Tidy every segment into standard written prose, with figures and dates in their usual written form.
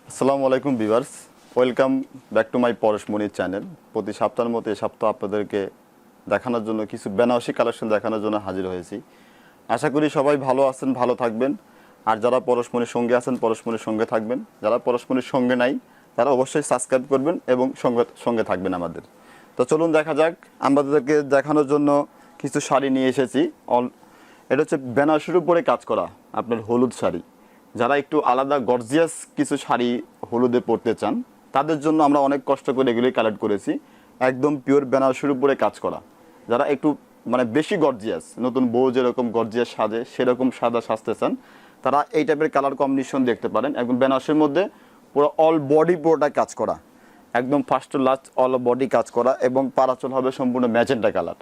আসসালামু আলাইকুম viewers, welcome back to my Parashmoni channel. প্রতি সপ্তাহের মতো এই সপ্তাহ আপনাদেরকে দেখানোর জন্য কিছু বেনারসি কালেকশন দেখানোর জন্য হাজির হয়েছি। আশা করি সবাই ভালো আছেন, ভালো থাকবেন। আর যারা পরশমনির সঙ্গে আছেন পরশমনির সঙ্গে থাকবেন, যারা পরশমনির সঙ্গে নাই তারা অবশ্যই সাবস্ক্রাইব করবেন এবং সঙ্গে থাকবেন আমাদের। তো চলুন দেখা যাক, আমাদেরকে দেখানোর জন্য কিছু শাড়ি নিয়ে এসেছি। এটা হচ্ছে বেনারসির উপরে কাজ করা আপনার হলুদ শাড়ি। যারা একটু আলাদা গর্জিয়াস কিছু শাড়ি হলুদে পরতে চান তাদের জন্য আমরা অনেক কষ্ট করে এগুলি কালেক্ট করেছি। একদম পিওর বেনারসির উপরে কাজ করা। যারা একটু মানে বেশি গর্জিয়াস, নতুন বউ যেরকম গর্জিয়াস সাজে সেরকম সাদা সাজতে চান তারা এই টাইপের কালার কম্বিনেশন দেখতে পারেন। একদম বেনারসির মধ্যে পুরো অল বডি পুরোটা কাজ করা, একদম first to last all body কাজ করা, এবং পারাচল হবে সম্পূর্ণ ম্যাজেন্টা কালার।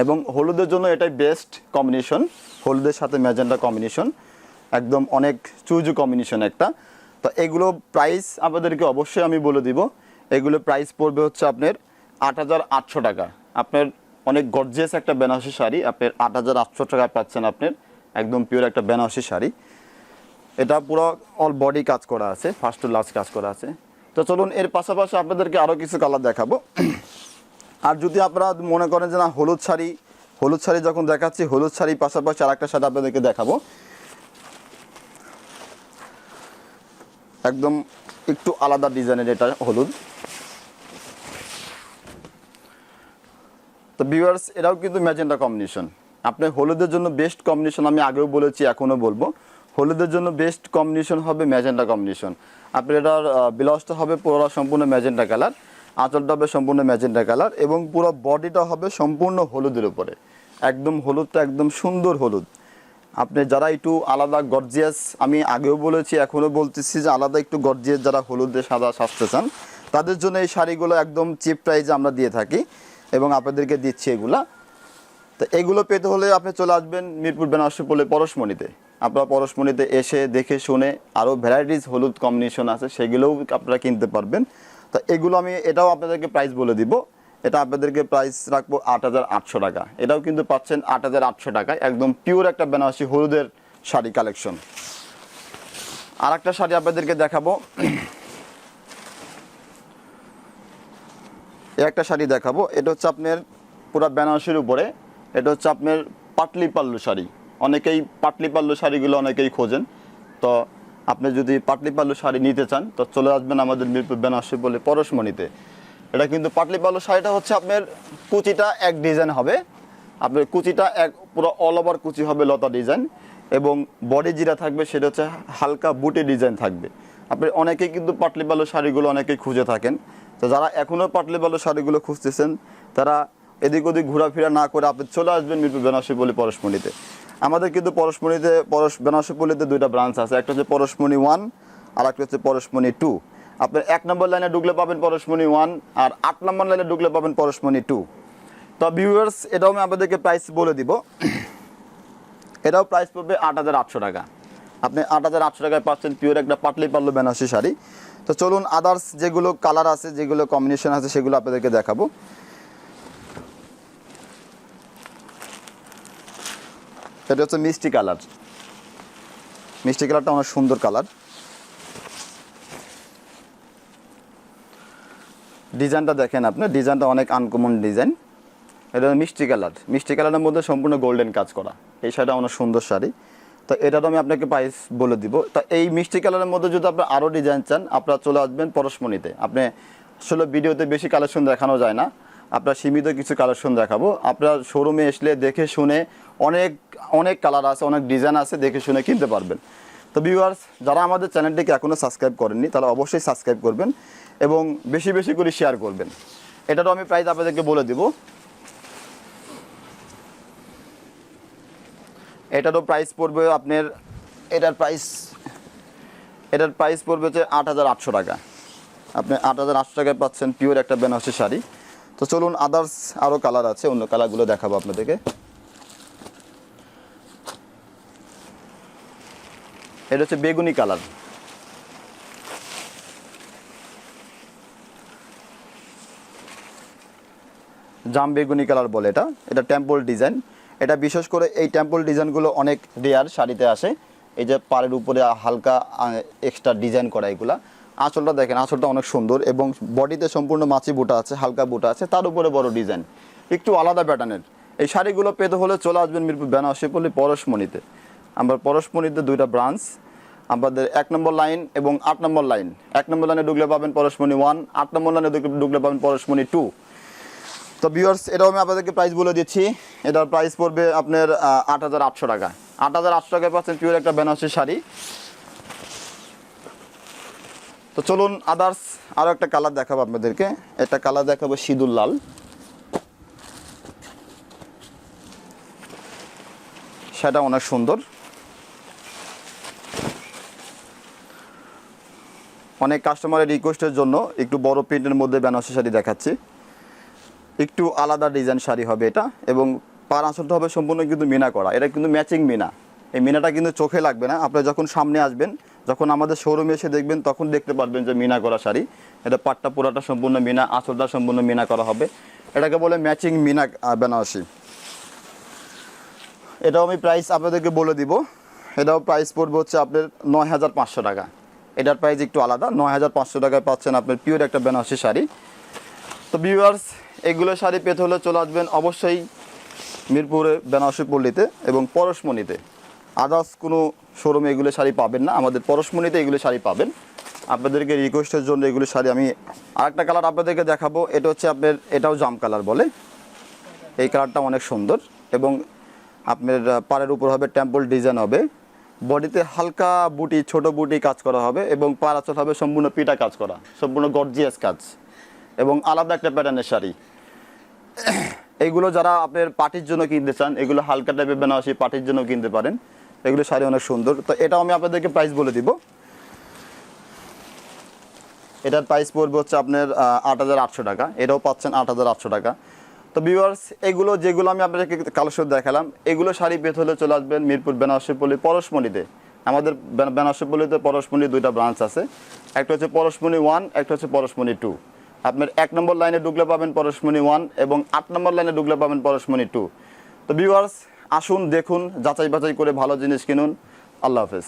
এবং হলুদের জন্য এটাই বেস্ট কম্বিনেশন, হলুদের সাথে ম্যাজেন্টা কম্বিনেশন একদম অনেক চুজু কম্বিনেশন একটা। তো এগুলো প্রাইস আপনাদেরকে অবশ্যই আমি বলে দিব। এগুলো প্রাইস পড়বে হচ্ছে আপনার ৮৮০০ টাকা। আপনার অনেক গর্জিয়াস একটা বেনারসি শাড়ি আপনার ৮৮০০ টাকায় পাচ্ছেন। আপনার একদম পিওর একটা বেনারসি শাড়ি, এটা পুরো অল বডি কাজ করা আছে, ফার্স্ট টু লাস্ট কাজ করা আছে। তো চলুন এর পাশাপাশি আপনাদেরকে আরও কিছু কালার দেখাবো। আর যদি আপনারা মনে করেন যে না হলুদ শাড়ি যখন দেখাচ্ছি, হলুদ শাড়ির পাশাপাশি আর একটা শাড়ি আপনাদেরকে দেখাবো একদম একটু আলাদা ডিজাইনের, এটা হলুদ। তো ভিউয়ার্স এটাও কিন্তু ম্যাজেন্টা কম্বিনেশন। আপনি হলুদের জন্য বেস্ট কম্বিনেশন আমি আগেও বলেছি, এখনও বলবো, হলুদের জন্য বেস্ট কম্বিনেশন হবে ম্যাজেন্টা কম্বিনেশন। আপনার এটার ব্লাউজটা হবে পুরো সম্পূর্ণ ম্যাজেন্টা কালার, আঁচলটা হবে সম্পূর্ণ ম্যাজেন্টা কালার, এবং পুরো বডিটা হবে সম্পূর্ণ হলুদের উপরে। একদম হলুদটা একদম সুন্দর হলুদ। আপনি যারা একটু আলাদা গর্জিয়াস, আমি আগেও বলেছি এখনও বলতেছি যে আলাদা একটু গর্জিয়াস যারা হলুদে সাদা সাজতে চান তাদের জন্য এই শাড়িগুলো একদম চিপ প্রাইসে আমরা দিয়ে থাকি এবং আপনাদেরকে দিচ্ছি এগুলা। তো এগুলো পেতে হলে আপনি চলে আসবেন মিরপুর বেনারসি পল্লী পরশমনিতে। আপনারা পরশমনিতে এসে দেখে শুনে আরও ভ্যারাইটিস হলুদ কম্বিনেশন আছে সেগুলোও আপনারা কিনতে পারবেন। তো এগুলো আমি এটাও আপনাদেরকে প্রাইস বলে দিব। এটা আপনাদেরকে প্রাইস রাখবো ৮৮০০ টাকা। এটাও কিন্তু পাচ্ছেন ৮৮০০ টাকায়, একদম পিওর একটা বেনারসি হলুদের শাড়ি কালেকশন। আর একটা শাড়ি আপনাদেরকে দেখাবো, একটা শাড়ি দেখাবো। এটা হচ্ছে আপনার পুরো বেনারসির উপরে, এটা হচ্ছে আপনার পাটলি পাল্লু শাড়ি। অনেকেই পাটলি পাল্লু শাড়িগুলো অনেকেই খোঁজেন। তো আপনি যদি পাটলি পাল্লু শাড়ি নিতে চান তো চলে আসবেন আমাদের মিরপুর বেনারসি পল্লী পরশমনিতে। এটা কিন্তু পাটলি পাল্লু শাড়িটা হচ্ছে আপনার কুচিটা এক ডিজাইন হবে, আপনার কুচিটা এক পুরো অল ওভার কুচি হবে লতা ডিজাইন, এবং বডি যেটা থাকবে সেটা হচ্ছে হালকা বুটি ডিজাইন থাকবে। আপনি অনেকেই কিন্তু পাটলি পাল্লু শাড়িগুলো অনেকেই খুঁজে থাকেন। তো যারা এখনও পাটলি পাল্লু শাড়িগুলো খুঁজতেছেন তারা এদিক ওদিক ঘোরাফেরা না করে আপনি চলে আসবেন মিরপুর বেনারসি পল্লী পরশমনিতে। আমাদের কিন্তু পরশমনিতে বেনারসি পল্লীতে দুইটা ব্রাঞ্চ আছে, একটা হচ্ছে পরশমনি 1 আর একটা হচ্ছে পরশমনি 2। আপনার ১ নম্বর লাইনে ঢুকলে পাবেন পরশমনি 1, আর ৮ নম্বর লাইনে ঢুকলে পাবেন পরশমনি 2। তো ভিউয়ার্স এটাও আমি আপনাদেরকে প্রাইস বলে দিব। এটাও প্রাইস পড়বে ৮৮০০ টাকা। আপনি ৮৮০০ টাকায় পাচ্ছেন পিওর একটা পাটলি পাল্লু বেনারসি শাড়ি। তো চলুন আদার্স যেগুলো কালার আছে, যেগুলো কম্বিনেশন আছে সেগুলো আপনাদেরকে দেখাবো। এটা হচ্ছে মিষ্টি কালার, মিষ্টি কালারটা অনেক সুন্দর কালার। ডিজাইনটা দেখেন আপনি, ডিজাইনটা অনেক আনকমন ডিজাইন। এটা মিষ্টি কালার, মিষ্টি কালারের মধ্যে সম্পূর্ণ গোল্ডেন কাজ করা। এই শাড়িটা অনেক সুন্দর শাড়ি। তো এটারও আমি আপনাকে প্রাইস বলে দিব। তা এই মিষ্টি কালারের মধ্যে যদি আপনি আরও ডিজাইন চান আপনারা চলে আসবেন পরশমনিতে। আপনি আসলে ভিডিওতে বেশি কালেকশন দেখানো যায় না, আপনার সীমিত কিছু কালেকশন দেখাবো। আপনার শোরুমে আসলে দেখে শুনে অনেক অনেক কালার আছে, অনেক ডিজাইন আছে, দেখে শুনে কিনতে পারবেন। তো ভিউয়ার্স যারা আমাদের চ্যানেলটিকে এখনও সাবস্ক্রাইব করেননি তারা অবশ্যই সাবস্ক্রাইব করবেন এবং বেশি বেশি করে শেয়ার করবেন। এটারও আমি প্রাইস আপনাদেরকে বলে দিব। এটারও প্রাইস পড়বে আপনার, এটার প্রাইস পড়বে হচ্ছে ৮৮০০ টাকা। আপনি ৮৮০০ টাকায় পাচ্ছেন পিওর একটা বেনারসি শাড়ি। তো চলুন আদার্স আরও কালার আছে, অন্য কালারগুলো দেখাবো আপনাদেরকে। এটা হচ্ছে বেগুনি কালার, জাম বেগুনি কালার বলে এটা টেম্পল ডিজাইন। এটা বিশেষ করে এই টেম্পল ডিজাইনগুলো অনেক রেয়ার শাড়িতে আসে। এই যে পাড়ের উপরে হালকা এক্সট্রা ডিজাইন করা এগুলা। আঁচলটা দেখেন, আঁচলটা অনেক সুন্দর এবং বডিতে সম্পূর্ণ মাছি বুটা আছে, হালকা বুটা আছে, তার উপরে বড় ডিজাইন, একটু আলাদা প্যাটার্নের। এই শাড়িগুলো পেতে হলে চলে আসবেন মিরপুর বেনারসি পল্লী পরশমনিতে। আমরা পরশমনিতে দুইটা ব্রাঞ্চ, আমাদের 1 নম্বর লাইন এবং 8 নম্বর লাইন। 1 নম্বর লাইনে ঢুকলে পাবেন পরশমনি 1, 8 নম্বর লাইনে ঢুকলে পাবেন পরশমনি 2। তো ভিউয়ার্স, এটাও আমি আপনাদেরকে প্রাইস বলে দিচ্ছি। এটার প্রাইস পড়বে আপনার 8800 টাকা। 8800 টাকায় পাচ্ছেন পিওর একটা বেনারসি শাড়ি। তো চলুন আদার্স আরও একটা কালার দেখাবো আপনাদেরকে। একটা কালার দেখাবো সিঁদুর লাল। সেটা অনেক সুন্দর। অনেক কাস্টমারের রিকোয়েস্টের জন্য একটু বড় প্রিন্টের মধ্যে বেনারসি শাড়ি দেখাচ্ছি। একটু আলাদা ডিজাইন শাড়ি হবে এটা এবং পার আঁচলটা হবে সম্পূর্ণ কিন্তু মিনা করা। এটা কিন্তু ম্যাচিং মিনা। এই মিনাটা কিন্তু চোখে লাগবে না। আপনারা যখন সামনে আসবেন, যখন আমাদের শোরুমে এসে দেখবেন, তখন দেখতে পারবেন যে মিনা করা শাড়ি। এটা পাটটা পুরাটা সম্পূর্ণ মিনা, আঁচলটা সম্পূর্ণ মিনা করা হবে। এটাকে বলে ম্যাচিং মিনা বেনারসি। এটাও আমি প্রাইস আপনাদেরকে বলে দিব। এটাও প্রাইস পড়বে হচ্ছে আপনার 9500 টাকা। এটার প্রাইস একটু আলাদা। 9500 টাকায় পাচ্ছেন আপনার পিওর একটা বেনারসি শাড়ি। তো ভিউয়ার্স, এগুলো শাড়ি পেতে হলে চলে আসবেন অবশ্যই মিরপুরে বেনারসি পল্লীতে এবং পরশমনিতে। আদার্স কোনো শোরুমে এগুলো শাড়ি পাবেন না, আমাদের পরশমনিতে এগুলো শাড়ি পাবেন। আপনাদেরকে রিকোয়েস্টের জন্য এগুলো শাড়ি আমি আরেকটা কালার আপনাদেরকে দেখাবো। এটা হচ্ছে আপনার, এটাও জাম কালার বলে। এই কালারটা অনেক সুন্দর এবং আপনার পাড়ের উপর হবে টেম্পল ডিজাইন হবে, বডিতে হালকা বুটি, ছোট বুটি কাজ করা হবে এবং পাড় আঁচল হবে সম্পূর্ণ পিটা কাজ করা, সম্পূর্ণ গর্জিয়াস কাজ এবং আলাদা একটা প্যাটার্নের শাড়ি। এইগুলো যারা আপনার পার্টির জন্য কিনতে চান, এগুলো হালকা টাইপের বেনারসি পার্টির জন্য কিনতে পারেন। এগুলো শাড়ি অনেক সুন্দর। তো এটাও আমি আপনাদেরকে প্রাইস বলে দিব। এটার প্রাইস পড়বে হচ্ছে আপনার 8800 টাকা। এটাও পাচ্ছেন 8800 টাকা। তো ভিউয়ার্স, এগুলো যেগুলো আমি আপনাদেরকে কালেকশন দেখালাম, এগুলো শাড়ি পেতে হলে চলে আসবেন মিরপুর বেনারসি পল্লী পরশমনিতে। আমাদের বেনারসি পল্লীতে পরশমনির দুইটা ব্রাঞ্চ আছে। একটা হচ্ছে পরশমনি 1, একটা হচ্ছে পরশমনি 2। আপনার 1 নম্বর লাইনে ঢুকলে পাবেন পরশমনি 1 এবং 8 নম্বর লাইনে ঢুকলে পাবেন পরশমনি 2। তো ভিউয়ার্স, আসুন, দেখুন, যাচাই বাছাই করে ভালো জিনিস কিনুন। আল্লাহ হাফেজ।